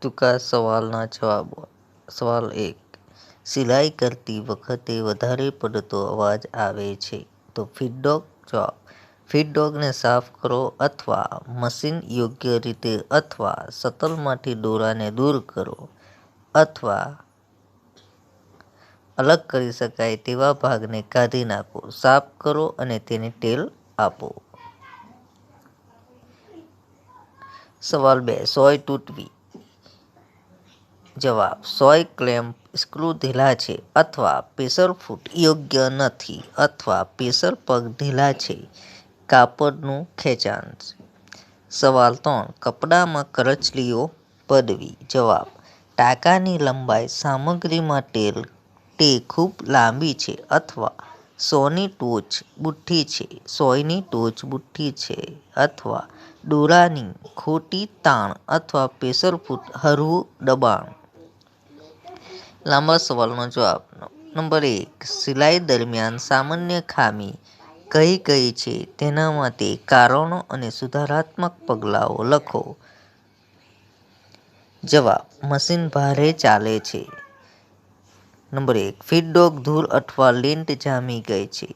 ટૂંકા સવાલના જવાબો. સવાલ 1. સિલાઈ કરતી વખતે વધારે પડતો અવાજ આવે છે તો ફીડબેક. જવાબ. ફીડબેકને સાફ કરો અથવા મશીન યોગ્ય રીતે અથવા શટલમાંથી દોરાને દૂર કરો અથવા અલગ કરી શકાય તેવા ભાગને કાઢી નાખો. સાફ કરો અને તેને તેલ આપો. સવાલ 2. સોય તૂટવી. જવાબ. સોય ક્લેમ્પ સ્ક્રૂ ઢીલા છે અથવા પ્રેશર ફૂટ યોગ્ય નથી અથવા પ્રેશર પગ ઢીલા છે. કાપડનું ખેંચાણ. સવાલ 3. કપડામાં કરચલીઓ પડવી. જવાબ. ટાંકાની લંબાઈ સામગ્રી માટે તે ખૂબ લાંબી છે અથવા સોયની ટોચ બુઠ્ઠી છે. સોયની ટોચ બુઠ્ઠી છે અથવા દોરાની ખોટી તાણ અથવા પ્રેશર ફૂટ હળવું દબાણ. લાંબા સવાલનો જવાબ. નંબર 1. સિલાઈ દરમિયાન સામાન્ય ખામી કઈ કઈ છે તેના માટે કારણો અને સુધારાત્મક પગલાઓ લખો. જવાબ. મશીન ભારે ચાલે છે. નંબર 1. ફીડબેક ધૂળ અથવા લિન્ટ જામી ગઈ છે.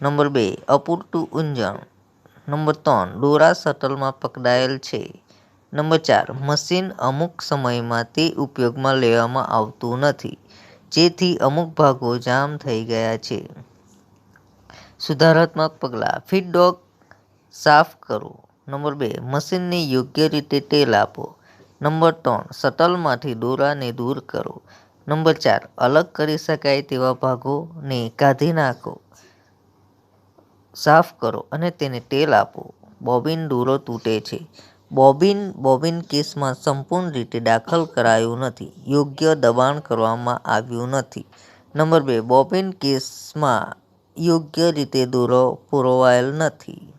નંબર 2. અપૂરતું ઊંજણ. નંબર 3. દોરા શટલમાં પકડાયેલ છે. નંબર 4. મશીન અમુક સમયમાં તે ઉપયોગમાં લેવામાં આવતું નથી જેથી અમુક ભાગો જામ થઈ ગયા છે. સુધારાત્મક પગલાં. ફીડબેક સાફ કરો. નંબર 2. મશીનને યોગ્ય રીતે તેલ આપો. નંબર 3. શટલમાંથી દોરાને દૂર કરો. નંબર 4. અલગ કરી શકાય તેવા ભાગોને કાઢી નાખો. સાફ કરો અને તેને તેલ આપો. બોબિન દોરો તૂટે છે. બોબિન કેસમાં સંપૂર્ણ રીતે દાખલ કરાયું નથી. યોગ્ય દબાણ કરવામાં આવ્યું નથી. નંબર 2. બોબિન કેસમાં યોગ્ય રીતે દોરો પરોવાયેલ નથી.